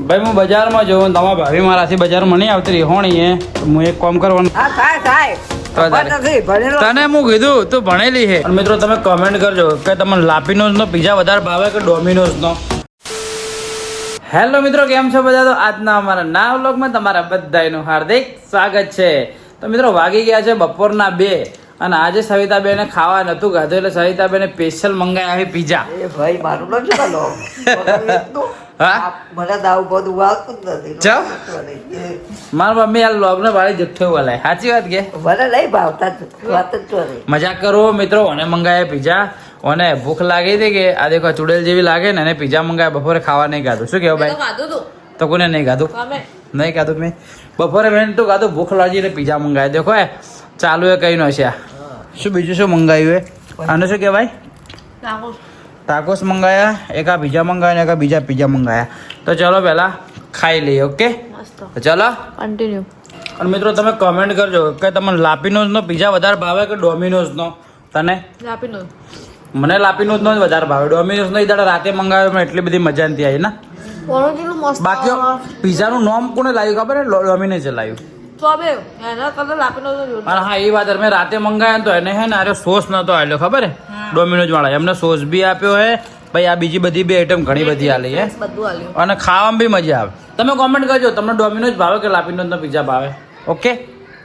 ભાઈ હું બજારમાં જોઉં તમારા ભાભી મારાથી બજારમાં નહીં આવતી હોણી હું એક કામ કરવાનું તને હું કીધું તું ભણેલી છે મિત્રો તમે કમેન્ટ કરજો કે તમને લાપીનોઝ નો પિઝા વધારે ભાવે કે ડોમિનોઝ નો. હેલો મિત્રો, કેમ છો બધા? તો આજના અમારા નવા વ્લોગમાં તમારા બધાનું હાર્દિક સ્વાગત છે. તો મિત્રો વાગી ગયા છે બપોરના 2 અને આજે સવિતાબેને ખાવા નતું ગાધું એટલે સવિતાબેને સ્પેશિયલ મંગાયા છે પિઝા. એ ભાઈ મારું નથી ચાલો હા મને દાવ બધું વાગતું જ નથી. ચા મારા મમ્મી આ વ્લોગ ને વાળી જથ્થો બોલાય. સાચી વાત કે મને નહીં ભાવતા વાત જ ચોરી. મજાક કરો મિત્રો. અને મંગાયા પિઝા અને ભૂખ લાગી હતી કે આ દેખો ચુડેલ જેવી લાગે ને, એને પિઝા મંગાયા. બપોરે ખાવા નહીં ગાધું. શું કેવું ભાઈ? તો કોને નહીં ગાધું? નહીં ગાધું મેં બપોરે. મેં તો ગાધું ભૂખ લાગી એટલે પિઝા મંગાવ્યા. દેખો ચાલુ એ કઈ નો છે. શું બીજું શું મંગાવ્યું એ? આને શું કહેવાય? ટાકોસ મંગાયા, એક આ પિઝા મંગાવ્યા, એક આ બીજા પિઝા મંગાયા. તો ચલો પહેલા ખાઈ લઈએ. ઓકે તો ચલો કન્ટિન્યુ. અને મિત્રો તમે કમેન્ટ કરજો કે તમને લાપીનોઝ નો પિઝા વધારે ભાવે કે ડોમિનોઝ નો? તને? લાપીનોઝ. મને લાપીનોઝ નો જ વધારે ભાવે. ડોમિનોઝ નો ઈદાડે રાતે મંગાવ્યો પણ એટલી બધી મજા નથી આવી ને. બાકી પિઝાનું નામ કોને લાવ્યું ખબર હે? ડોમિનોઝે લાવ્યું. હા એ વાત. મેં રાતે મંગાવ્યા તો એને હે ને અરે સોસ નતો આવેલો ખબર હે? ડોમિનોઝ વાળા એમને સોસ બી આપ્યો હે ભાઈ. આ બીજી બધી બી આઈટમ ઘણી બધી આલી હે અને ખાવામાં બી મજા આવે. તમે કોમેન્ટ કરજો તમને ડોમિનોઝ ભાવે કે લાપીનોઝ નો પિઝા ભાવે. ઓકે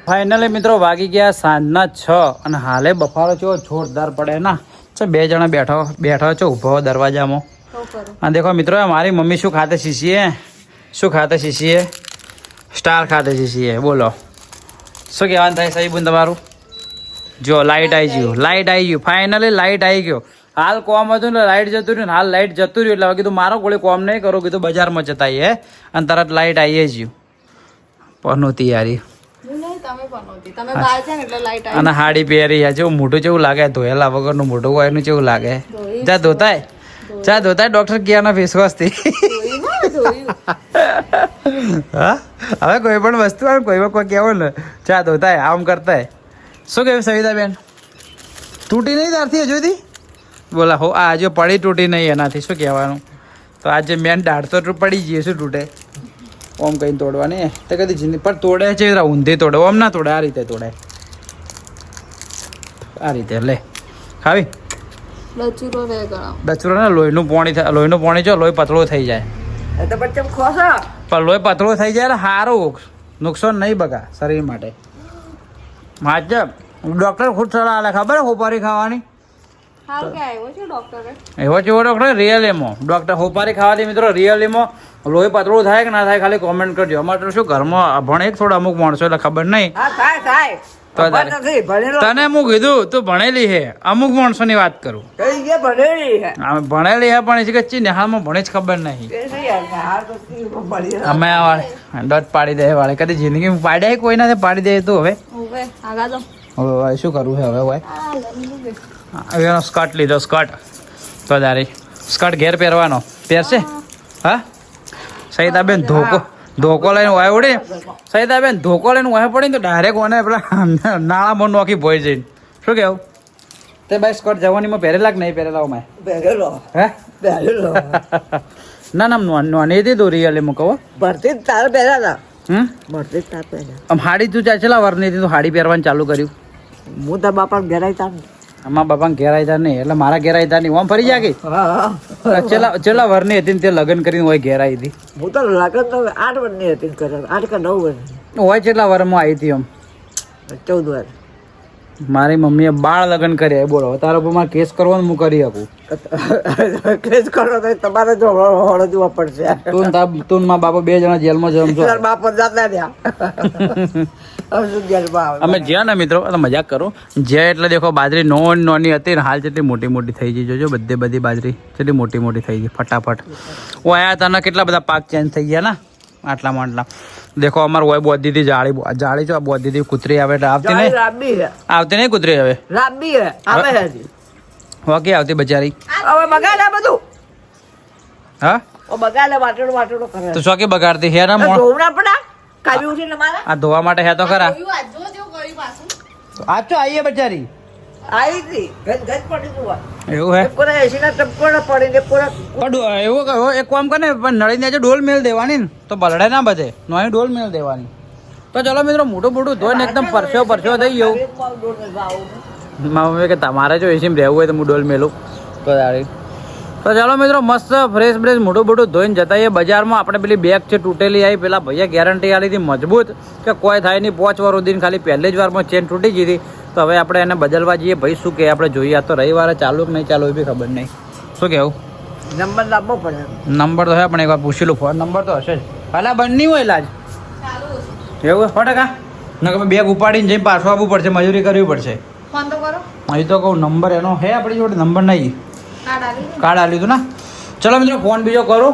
ફાઇનલી મિત્રો વાગી ગયા સાંજના 6 અને હાલે બફારો છો જોરદાર પડે ના. છે 2 જણા બેઠો છો ઉભો દરવાજામાં. અને દેખો મિત્રો મારી મમ્મી શું ખાતે શીશીએ? શું ખાતે શીશીએ? સ્ટાર ખાતે શીશીએ. બોલો શું કહેવાનું થાય સાહેબ તમારું? જો લાઇટ આવી ગયું. લાઇટ આવી ગયું. ફાઇનલી લાઇટ આવી ગયો. હાલ કોમ હતું ને લાઇટ જતું રહ્યું. હાલ લાઇટ જતું રહ્યું એટલે કીધું મારો કોઈ કોમ નહીં કરો. કીધું બજારમાં જતા હે અને તરત લાઇટ આવી ગયું. પનોતી યારી અને હાડી પહેરી જેવું મોઢું જેવું લાગે. ધોયેલા વગરનું મોઢું હોય એનું જેવું લાગે. જા ધોતાય ડોક્ટર ક્યાંના ફેસ વોશ થી. હા હવે કોઈ પણ વસ્તુ આવે કોઈ કોઈ કહેવું ને ચા ધોતાય આમ કરતાય. શું કહેવું સવિતાબેન? તૂટી નહીં તારથી હજુથી? બોલા હો આ હજુ પડી તૂટી નહીં એનાથી શું કહેવાનું? તો આજે મેન દાઢ તો પડી જઈએ. શું તૂટે? ઓમ કઈ તોડવાની તો કદી જિંદગી પર તોડે છે ઊંધી તોડે. ઓમ ના તોડે, આ રીતે તોડે. આ રીતે લે ખાવી ડચુરો ને લોહીનું પાણી જો લોહી પતળો થઈ જાય. પણ લોહી પતળો થઈ જાય સારું, નુકસાન નહીં બગા શરીર માટે. માજબ ડોક્ટર ખુદ સલાહ આલે ખબર હોપારી ખાવાની. એવો જેવો ડોક્ટર રિયલીમાં ડોક્ટર હોપારી ખાવાથી મિત્રો રિયલીમાં લોહી પતળું થાય કે ના થાય ખાલી કોમેન્ટ કરજો. અમારે તો શું ઘરમાં ભણે થોડા અમુક માણસો એટલે ખબર નહીં. તને હું કીધું તું ભણેલી છે. અમુક માણસો ની વાત કરું. ભણેલી હે પણ કચ્છી નેહાળમાં ભણે જ ખબર નહીં. અમે ડટ પાડી દે વાળે કદી જિંદગી પાડ્યા કોઈ ના પાડી દે તો હવે શું કરવું છે હવે? એનો સ્કર્ટ લીધો. સ્કર્ટ તો તારી સ્કર્ટ ઘેર પહેરવાનો પહેરશે? હા સહિતાબેન ધોકો લઈને વાય ઉડે. સહિતાબેન ધોકો લઈને વાય પડે ને તો ડાયરેક્ટ ઓને પેલા નાળામાં નોખી ભોઈ જઈને. શું કેવું? તે ભાઈ સ્કર્ટ જવાનીમાં પહેરેલા કે નહીં પહેરેલા? મેં પહેરેલો. હે પહેરેલો? ના ના નોની હતી તું રિયલીમાં કહો. ભરતી તાર પહેર્યા હતા. ભરતી તાર પહેર્યા. આમ હાડી તું ચાચેલા વરની હતી તું હાડી પહેરવાનું ચાલુ કર્યું? હું તાર બાપા ઘેરાઈ તા. અમારા બાપા ઘેરાઈ તા નહીં એટલે મારા ઘેરાઈ તા નહીં. ઓમ ફરી જા ગઈ. ચેલા વરની હતી તે લગ્ન કરીને હોય ઘેરાઈ હતી. હું તો લગ્ન તો 8 વર્ષની હતી. 8 કે 9 વર્ષ હોય. ચેટલા વર્ષમાં આવી હતી? આમ 14 વર્ષ. મારી મમ્મીએ બાળ લગ્ન કર્યા. બોલો તારા પર મારે કેસ કરવાનું હું કરી શકું? કેસ કરો તો તમારે જો હોળો જોવા પડશે. તું મા બાપા 2 જણા જેલમાં જમશો. બાપા જાતા રહ્યા. અમે જ્યાં ને મિત્રો મજાક કરું જ્યાં એટલે દેખો બાજરી નોની હતી ને હાલ જેટલી મોટી મોટી થઈ ગઈ. જોજો બધી બાજરી કેટલી મોટી મોટી થઈ ગઈ ફટાફટ. ઓ આયા તને કેટલા બધા પાક ચેન્જ થઈ ગયા ને આટલા. દેખો અમારું હોય બોધી હતી જાળી જો બોધી હતી. કૂતરી આવે એટલે આવતી નહીં કૂતરી હવે વાકી આવતી બચારી. હા તો શોકી બગાડતી હે ના આ ધોવા માટે હે તો ખરા. આજો આઈએ બચારી આવી હતી ગજ પડી તું એવું હે પૂરા એસી ના ટપકોડા પડીને પૂરા એવું કહો એક કામ કરે પણ નળીને આજે ડોલ મેળ દેવાની ને તો બલડે ના બધે નોની ડોલ મેળ દેવાની તો ચલો મિત્રો મોટું મોટું ધોઈને એકદમ પરસ્યો થઈ ગયું મારા મમ્મી કે તમારે જો એસીમાં રહેવું હોય તો હું ડોલ મેલું તો તારી તો ચાલો મિત્રો મસ્ત ફ્રેશ મોટું ધોઈને જતા એ બજારમાં આપણે પેલી બેગ છે તૂટેલી આવી પેલા ભૈયા ગેરંટી આલી હતી મજબૂત કે કોઈ થાય નહીં 5 વાર સુધી ખાલી પહેલી જ વારમાં ચેન તૂટી ગઈ હતી તો હવે આપણે એને બદલવા જઈએ ભાઈ શું કે આપણે જોઈએ આ તો રવિવારે ચાલુ કે નહીં ચાલુ એ બી ખબર નહીં શું કહેવું નંબર લાવવો પડે નંબર તો હે પણ એકવાર પૂછી લો ફોન નંબર તો હશે જ પહેલાં બંધ નહીં હોય ઇલાજ એવું 100% ના બેગ ઉપાડીને જઈને પાછું આવવું પડશે મજૂરી કરવી પડશે ફોન તો કરો અહીં તો કહું નંબર એનો હે આપણી જોડે નંબર નહીં કાર્ડ આલી હતું ને ચલો મિત્રો ફોન બીજો કરું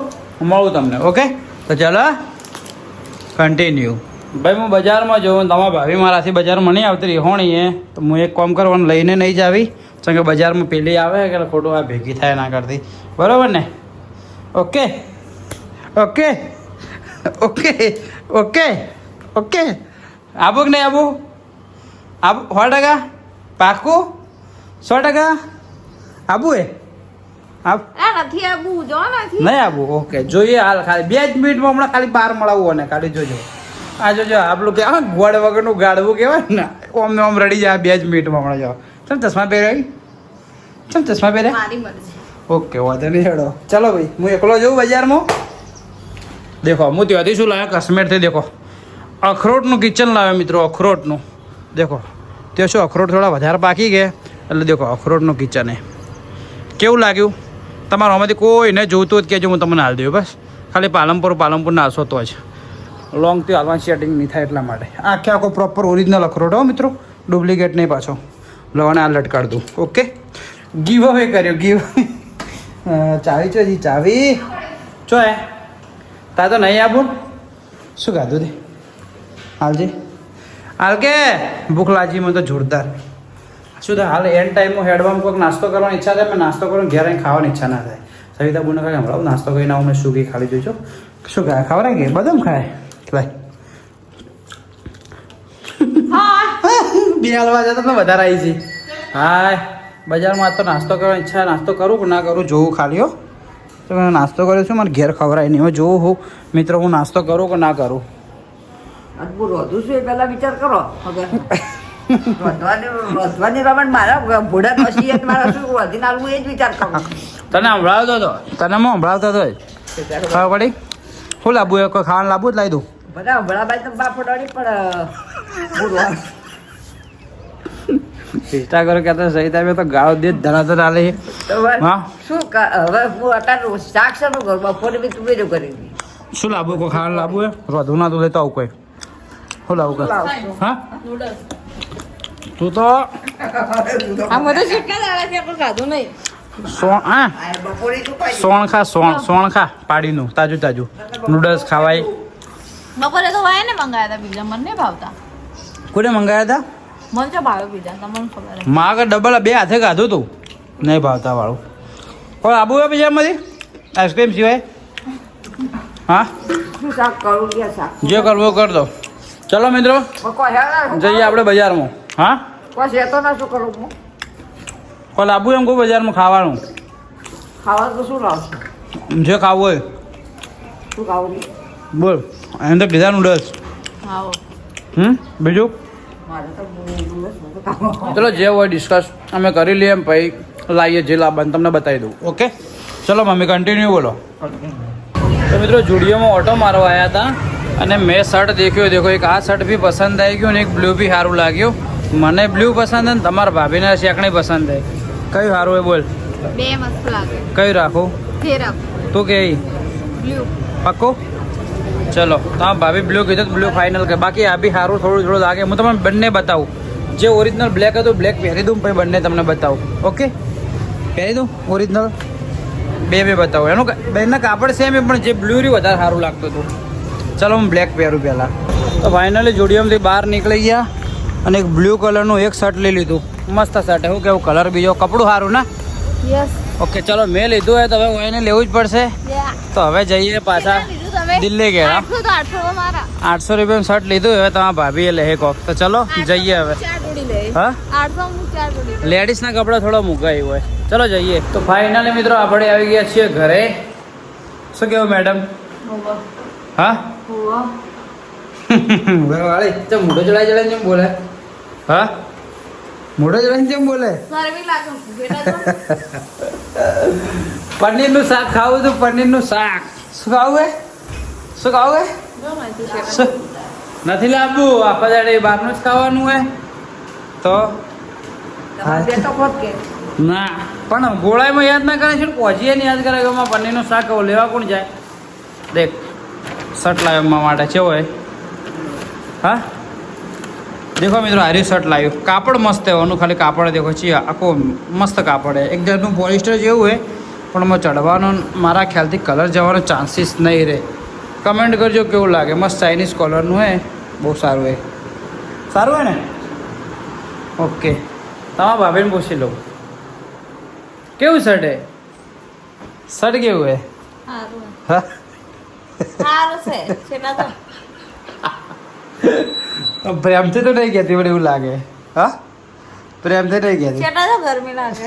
મળું તમને ઓકે તો ચલો કન્ટિન્યુ ભાઈ હું બજારમાં જોઉં તમારા ભાભી મારાથી બજારમાં નહીં આવતી રહી હોણી એ તો હું એક કામ કરવાનું લઈને નહીં જ આવી કારણ કે બજારમાં પેલી આવે કે ખોટું આ ભેગી થાય ના કરતી બરાબર ને okay okay okay okay okay આવું કે નહીં આવું 100% પાકું 100% આવું એ નથી આબુ જો નથી નહીં આવું ઓકે જોઈએ હાલ ખાલી 2 જ મિનિટમાં હમણાં ખાલી બહાર મળાવું અને ખાલી જોજો આ જોજો આપણું કે ગોળ વગરનું ગાડવું કહેવાય ને ઓમ રડી જાય 2 જ મિનિટમાં હમણાં જાઓ ચમ ચશ્મા પહેરાવી ચમ ચશ્મા પહેરે મારી મરજી ઓકે વાંધો નહીં હેડો ચાલો ભાઈ હું એકલો જઉં બજારમાં દેખો હું ત્યાંથી શું લાવ્યો કાશ્મીરથી દેખો અખરોટનું કિચન લાવ્યો મિત્રો અખરોટનું દેખો ત્યાં શું અખરોટ થોડા વધારે પાકી ગયા એટલે દેખો અખરોટનું કિચન એ કેવું લાગ્યું તમારા આમાંથી કોઈને જોઈતું જ કહેજો હું તમને હાલ દઉં બસ ખાલી પાલનપુર નાશો તો જ લોંગથી હાલવાનું સેટિંગ નહીં થાય એટલા માટે આખે આખો પ્રોપર ઓરિજિનલ અખરોટ હો મિત્રો ડુપ્લિકેટ નહીં પાછો લવાને આ લટકાડ દઉં ઓકે ગીવ અવે કર્યો ગીવ ચાવી ચો જી ચાવી ચો હે તા તો નહીં આપું શું ખાધું તે હાલજી હાલ કે ભૂખ લાગી મને તો જોરદાર શું થાય હાલ એન્ડ ટાઈમમાં હેડવામાં કોઈક નાસ્તો કરવાની ઈચ્છા થાય પણ નાસ્તો કરવાની ઘેર આવીને ખાવાની ઈચ્છા ના થાય સવિતા બોને કાંઈ હમણાં નાસ્તો કરીને આવું મેં સુગી ખાલી જોઈજો શું ખાય ખવડાય કે બદામ ખાય લાય બે હાલવા જતા તો વધારે આવી છે હાય બજારમાં તો નાસ્તો કરવાની ઈચ્છા નાસ્તો કરું કે ના કરું જોવું ખાલી હો તો મેં નાસ્તો કર્યો છું મારે ઘેર ખવડાય નહીં હવે જોવું હું મિત્રો હું નાસ્તો કરું કે ના કરું હું રોધું છું એ પહેલા વિચાર કરો હવે રોધવાની રમણ મારા ભોડા પછી મારા શું રોધીને આવું એ જ વિચાર કરું તને સંભળાવતો હતો તને હું સંભળાવતો હતો ખબર પડી શું લાવવું એ કોઈ ખાવાનું લાવવું જ લાવી દઉં બધા હમણાં તો બાપ ફોડાડી પણ ચેષ્ટા કરો કે સહી ટાઈમે તો ગાળો દે ધરાધર આલે હા શું હવે હું અત્યારે શાક શાનું કરું બપોરે બી તું બેજો કરી શું લાવવું કોઈ ખાવાનું લાવવું એ રોધું ના તું લેતો આવું કોઈ શું લાવું કે હા તું તો આ બધું કેટલા દાડા છે પણ ખાધું નહીં બપોરે શું ખાઈ સોણ ખા સોણ ખા પાડીનું તાજું નૂડલ્સ ખાવાય બપોરે તો વાય ને મંગાયા હતા પીઝા મને નહીં ભાવતા કોને મંગાયા હતા મને તો ભાવે પીઝા તમને ખબર હે માં આગળ ડબલ 2 હાથે ખાધું તું નહીં ભાવતા વાળું કોઈ આબુ હોય બીજામાંથી આઈસ્ક્રીમ સિવાય હા શું શાક કરું કે શાક જે કરવું એ કર દો ચલો મિત્રો જઈએ આપણે બજારમાં હા કોઈ છે તો ના શું કરું હું કોઈ લાવવું એમ કોઈ બજારમાં ખાવાનું ખાવા તો શું લાવશું જે ખાવું હોય શું ખાવું બોલ અંદર કીધા નૂડલ્સ આવો બીજું મારે તો ખાવા ચલો જે હોય ડિસ્કસ અમે કરી લઈએ એમ ભાઈ લાવીએ જે લાવવાનું તમને બતાવી દઉં ઓકે ચલો મમ્મી કન્ટિન્યુ બોલો તો મિત્રો જુડિયોમાં ઓટો મારવા આવ્યા હતા અને મેં શર્ટ દેખ્યો એક આ શર્ટ બી પસંદ આવી ગયું અને એક બ્લુ બી સારું લાગ્યું મને બ્લુ પસંદ અને તમારા ભાભીને શેકણી પસંદ આવી કયું સારું હોય બોલ બે મસ્ત લાગે કયું રાખું ફેરપ તું કે બ્લુ પાક્કું ચલો તમારા ભાભી બ્લુ કીધું બ્લુ ફાઇનલ કે બાકી આ બી સારું થોડું લાગે હું તમને બંને બતાવું જે ઓરિજિનલ બ્લેક હતું બ્લેક પહેરી દઉં પછી બંને તમને બતાવું ઓકે પહેરી દઉં ઓરિજિનલ બે બતાવું એનું બેનના કાપડ સેમ પણ જે બ્લુ રહ્યું વધારે સારું લાગતું હતું ચલો હું બ્લેક પહેરું પહેલાં તો ફાઇનલી જોડિયમથી બહાર નીકળી ગયા અને એક બ્લુ કલરનું એક શર્ટ લઈ લીધું મસ્ત શર્ટ એવું કેવું કલર બીજો કપડું સારું ને યસ ઓકે ચલો મેં લીધું હોય તો હવે એને લેવું જ પડશે તો હવે જઈએ પાછા દિલ્હી ગયા 800 મારા 800 રૂપિયાનું શર્ટ લીધું હવે તમારા ભાભીએ લે કોક તો ચલો જઈએ હવે હા 800 હું 4 જોડી લેડીઝ ના કપડા થોડા મૂકાય હોય. ચલો જઈએ. તો ફાઇનલી મિત્રો આપણે આવી ગયા છીએ ઘરે. શું કેવું મેડમ? હા વાળી તો મોઢો ચડાઈ જેમ બોલે. હા મોઢો ચડાઈ જેમ બોલે. ગરમી લાગે બેટા પનીરનું શાક ખાવું હતું. પનીરનું શાક શું ખાવું હે? શું ખાવું હે? જો નથી શેકા શું? નથી લાવવું. આખા દાડે બહારનું જ ખાવાનું હે તો બેટા કોટ કે ના પણ ગોળાઈમાં યાદ ના કરે છે ને પહોંચીએ ને યાદ કરે કે એમાં પનીરનું શાક આવું લેવા કોણ જાય. દેખ શર્ટ લાવ્યો એમાં માટે કેવો હોય. હા દેખો મિત્રો હારી શર્ટ લાવ્યું. કાપડ મસ્ત એવાનું ખાલી કાપડ દેખો છીએ આખો મસ્ત કાપડ હે. એક જાતનું પોલિસ્ટર જેવું હોય પણ એમાં ચડવાનો મારા ખ્યાલથી કલર જવાનો ચાન્સીસ નહીં રહે. કમેન્ટ કરજો કેવું લાગે. મસ્ત ચાઇનીઝ કલરનું હોય બહુ સારું હોય. સારું હોય ને? ઓકે તમારા ભાભીને પૂછી લો કેવું શર્ટ હે. શર્ટ કેવું હે? સારું હા સારું છે છેટા તો પ્રેમથી તો નહીં કહેતી મને એવું લાગે. હા પ્રેમથી નહીં કહેતી. છેટા તો ગરમી લાગે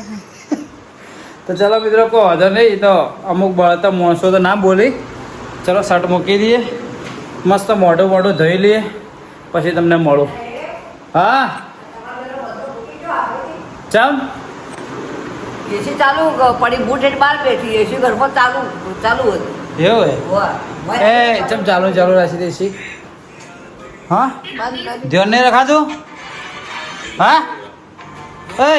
તો ચલો મિત્રો કહો વાંધો નહીં. તો અમુક બળતા માણસો તો ના બોલી. ચલો શર્ટ મૂકી દઈએ મસ્ત મોઢું મોઢું ધોઈ લઈએ પછી તમને મળું. હા ચમ એસી ચાલુ પડી બૂટ હેઠ બહાર બેઠી એસી ઘરમાં ચાલુ ચાલુ હતું એવું હે વાહ. એ ચમ ચાલુ ચાલુ રાખી દેશી. હા બંધ કરી ધ્યાન નહીં રખાતું. હા એ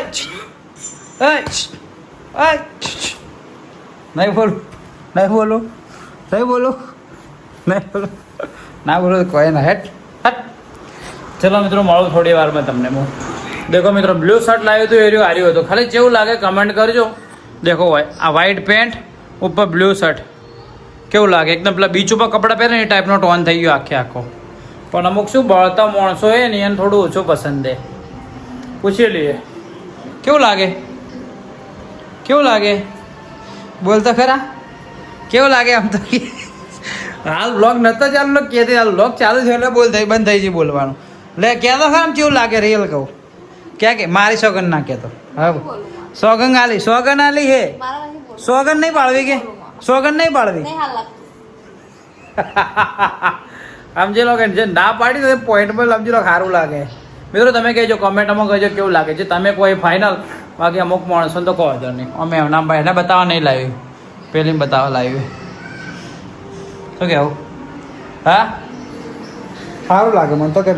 નહીં બોલું નહીં બોલું નહીં બોલું નહીં બોલું ના બોલો કોઈ ના હેટ હટ. ચલો મિત્રો મળું થોડી વારમાં તમને હું. દેખો મિત્રો બ્લુ શર્ટ લાવ્યું હતું એરિયો હાર્યું હતું. ખાલી જેવું લાગે કમેન્ટ કરજો. દેખો ભાઈ આ વ્હાઈટ પેન્ટ ઉપર બ્લુ શર્ટ કેવું લાગે. એકદમ પેલા બીચ ઉપર કપડાં પહેરે ને એ ટાઈપનો ટોન થઈ ગયો આખે આખો. પણ અમુક શું બળતા માણસો હોય ને એને થોડું ઓછું પસંદ છે. પૂછી લઈએ કેવું લાગે. કેવું લાગે બોલતા ખરા કેવું લાગે. આમ તો હાલ બ્લોગ નતો ચાલુ કહેતી હાલ બ્લોગ ચાલુ છે એટલે બોલ થઈ બંધ થઈ છે બોલવાનું. લે કહેતો ખરા આમ કેવું લાગે રિયલ કહું. ક્યાં કે મારી સોગન ના કહેતો. હા સોગન આલી સોગન આલી હે. મારા નહીં બોલ સોગન નહીં પાડવી કે સોગન નહીં પાડવી. નહીં હાલ લાગતું સમજી લો કે જે ના પાડી તો પોઈન્ટ પર સમજી લો સારું લાગે. મિત્રો તમે કહેજો કોમેન્ટમાં કહેજો કેવું લાગે છે. તમે કોઈ ફાઇનલ બાકી અમુક માણસો તો કહો છો નહીં. અમે એમના ભાઈ એને બતાવવા નહીં લાવ્યું પેલી બતાવવા લાવ્યું. શું કહેવું? હા સારું લાગે મને તો કે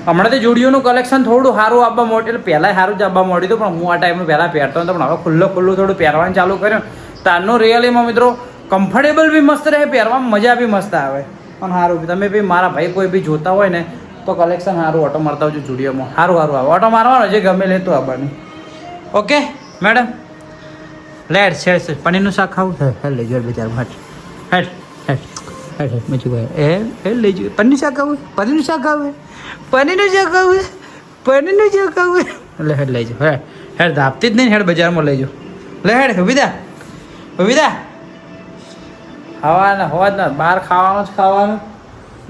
હમણાંથી જુડિયોનું કલેક્શન થોડું સારું આપવા માંડ્યું. એટલે પહેલાં સારું જ આપવા માંડ્યું હતું પણ હું આ ટાઈમે પહેલાં પહેરતો હતો પણ હવે ખુલ્લું થોડું પહેરવાનું ચાલુ કર્યું. તારનું રિયલીમાં મિત્રો કમ્ફર્ટેબલ બી મસ્ત રહે પહેરવામાં મજા બી મસ્ત આવે. પણ સારું તમે બી મારા ભાઈ કોઈ બી જોતા હોય ને તો કલેક્શન સારું ઓટો મારતા આવજો જુડિયોમાં. સારું આવે ઓટો મારવાનો જે ગમે લેતું આવવાની. ઓકે મેડમ લેટ છે પનીરનું શાક ખાવું હેડ લેજો બિચાર ભાટ હેડ હેડ હેડ હેડ મચી ભાઈ એ લેજો પનીર શાક ખાવું પનીરનું શાક ખાવું પનીરનું શાક ખાવું પનીરનું શાક ખાવું એટલે હેડ લેજો હેડ હેડ ધાપતી જ નહીં હેડ બજારમાં લેજો. લે હેડ ઉભીદા ખાવાના હોવા જ ના બહાર ખાવાનું જ ખાવાનું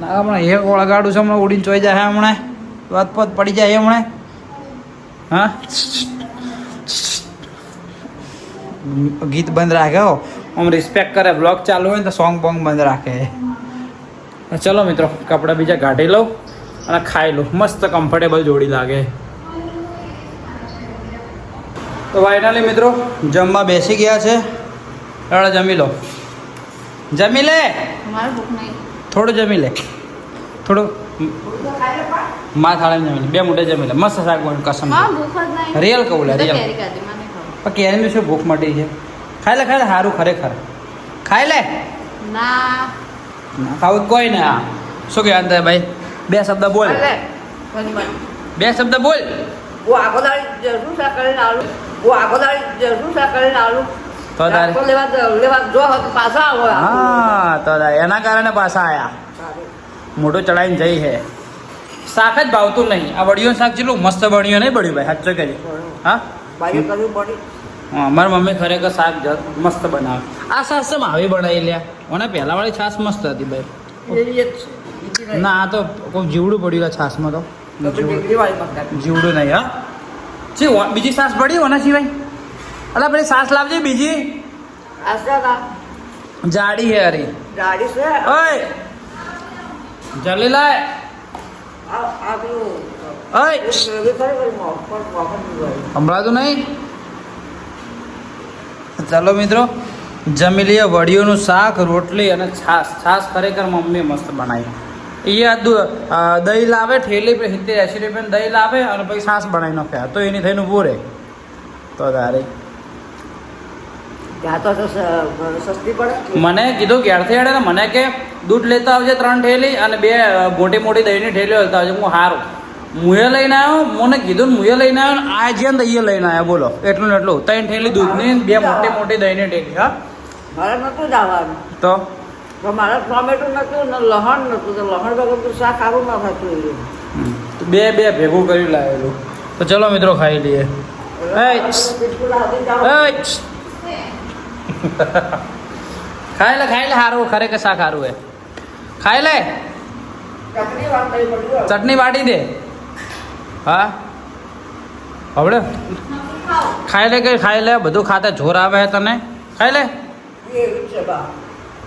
ના હમણાં એક ઓળગાડું છે હમણાં ઉડીને ચોઈ જાય હમણાં વાત પત પડી જાય હમણાં. હા ગીત બંધ રાખે હો આમ રિસ્પેક્ટ કરે. બ્લોગ ચાલુ હોય ને તો સોંગ બોંગ બંધ રાખે. ચલો મિત્રો કપડાં બીજા કાઢી લઉં અને ખાઈ લઉં. મસ્ત કમ્ફર્ટેબલ જોડી લાગે. તો ફાઇનલી મિત્રો જમવા બેસી ગયા છે. હવે જમી લો. જમી લે મારે ભૂખ નહીં થોડું જમી લે થોડું માં થાળે જમી લે. 2 મુઠ્ઠી જમી લે મસ્ત શાક બન્યું કસમ હા ભૂખ જ નહીં રિયલ કહું લે રિયલ. કેરી ખાધી મને ખાવ પણ કેરીનું શું ભૂખ મટી છે. ખાઈ લે સારું ખરેખર ખાઈ લે. ના ના ખાવું જ કોઈ ને. આ શું કહેવા અંતે ભાઈ 2 શબ્દ બોલ. અલે, બની બની. 2 શબ્દ બોલ. હું આખો દાડી શું શાક કરીને આલું હું આખો દાડી શું શાક કરીને આલું તો તારે તો લેવા જો પાછા આવો હા તો તારે એના કારણે પાછા આયા. મોઢું ચડાવીને જઈ હે. શાક જ ભાવતું નહીં. આ વડિયું શાક જેટલું મસ્ત બન્યું નહીં બન્યું ભાઈ સાચું કહેજે. હા બાજુ કરવી પડી હા મારી મમ્મી ખરેખર શાક મસ્ત બનાવે. આ છાશ છે આવી બનાવી લ્યા મને પહેલા વાળી છાશ મસ્ત હતી ભાઈ. એવી જ છે. ના આ તો કોઈ જીવડું પડ્યું આ છાશમાં તો તો ડિગ્રી વાળી મત જીવડું નહીં હા બીજી સાસ પડી ઓના સિવાય અલા પેલી સાસ લાવજે બીજી આશા જાડી હે અરે ગાડી છે ઓય જલ્દી લાય આ પેલું ઓય સંભળાતું નહીં ચાલો મિત્રો જમી લઈએ વડીઓનું શાક રોટલી અને છાશ ખરેખર મમ્મી મસ્ત બનાવી એ દહીં લાવે ઠેલી પર 70-80 રૂપિયાની દહીં લાવે અને પછી છાશ બનાવી નાખે તો એની થઈને ઊભું રહે તો તારે ત્યાં તો સસ્તી પડે મને કીધું ઘેરથી હેડે ને મને કે દૂધ લેતા આવજે 3 ઠેલી અને 2 મોટી દહીંની ઠેલીઓ લેતા આવજે હું સારું મુએ લઈને આવ્યો મને કીધું મુએ લઈને આવ્યો ને આ જ્યાં દહીં લઈને આવ્યો બોલો એટલું ને એટલું 3 ઠેલી દૂધની 2 મોટી દહીંની ઠેલી હા મારે નતું જવાનું તો મારે ટોમેટો નતું ને લહણ નતું તો લહણ વગર તો શાક સારું ના થતું બે ભેગું કરી લાવેલું તો ચલો મિત્રો ખાઈ લઈએ ખાઈ લે સારું ખરેખર શાક સારું હે ખાઈ લે ચટણી વાટી દે હા હવડે ખાઈ લે બધું ખાતે જોર આવે તને ખાઈ લે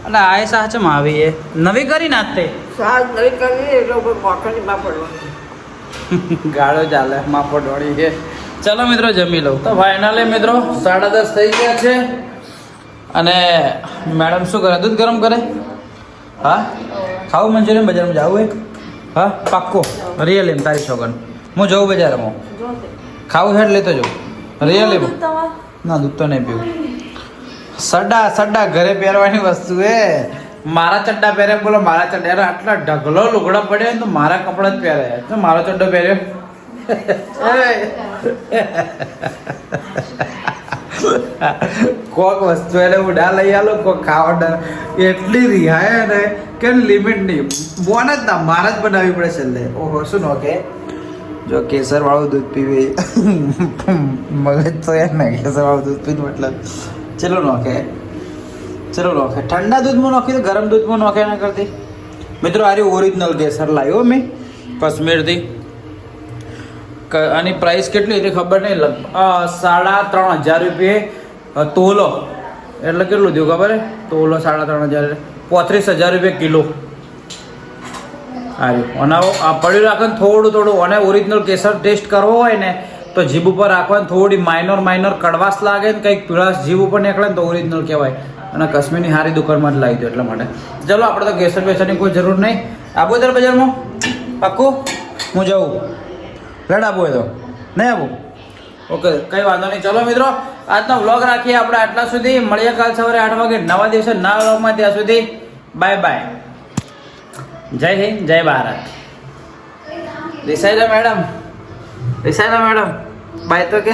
એટલે આ સાચમ આવી એ નવી કરી નાખતે શાક નવી કરી એટલે મોખણની માં પડવાની ગાળો ચાલે માં પડવાની છે ચલો મિત્રો જમી લઉં તો ફાઇનલી મિત્રો 10:30 થઈ ગયા છે અને મેડમ શું કરે દૂધ ગરમ કરે હા ખાવું મંચુરિયન બજારમાં જાવું એક હા પાક્કો રિયલ એમ તારી છોકન હું જઉં બજારમાં ખાવું છે લેતો જાઉં રિયલ એમ ના દૂધ તો નહીં પીવું સડા ઘરે પહેરવાની વસ્તુ હે મારા ચડ્ડા પહેરે બોલો મારા ચડ્ડા આટલા ઢગલો લુગડા પડ્યો તો મારા કપડા જ પહેરે તો મારો ચડ્ડો પહેર્યો કોક વસ્તુ એટલે ઉડા લઈ આલો કોક ખાવા એટલી રિહાય ને કે લિમિટ નહીં બોન જ ના મારા જ બનાવવી પડે છેલ્લે ઓહો શું નો કે જો કેસર વાળું દૂધ પીવે મગજ તો યાર ને કેસર વાળું દૂધ પીવું મતલબ ચલો નોખે ઠંડા દૂધમાં નોખી તો ગરમ દૂધમાં નોખે ના કરતી મિત્રો આ ઓરિજિનલ કેસર લાવ્યો મેં કાશ્મીરથી આની પ્રાઇસ કેટલી હતી ખબર નહીં 3,500 રૂપિયા તોલો એટલે કેટલું થયું ખબર હે તોલો 3,500 35,000 રૂપિયા કિલો અને આ પડ્યું રાખે થોડું અને ઓરિજિનલ કેસર ટેસ્ટ કરવો હોય ને તો જીભ ઉપર રાખવાની થોડી માઇનર કડવાશ લાગે ને કંઈક પીળાશ જીભ ઉપર નીકળે ને તો ઓરિજિનલ કહેવાય અને કાશ્મીરની સારી દુકાનમાં જ લાવી દો એટલા માટે ચલો આપણે તો કેસર બેસરની કોઈ જરૂર નહીં આબુ ત્યારે બજારમાં પાક્કું હું જાઉં રેડ આપવું હોય તો નહીં આપું ઓકે કંઈ વાંધો નહીં ચલો મિત્રો આજનો વ્લોગ રાખીએ આપણે આટલા સુધી મળીએ કાલ સવારે 8 વાગે નવા દિવસે નવા વ્લોગમાં ત્યાં સુધી બાય જય હિન્દ જય ભારત રિસાઈલા મેડમ બાય તો કે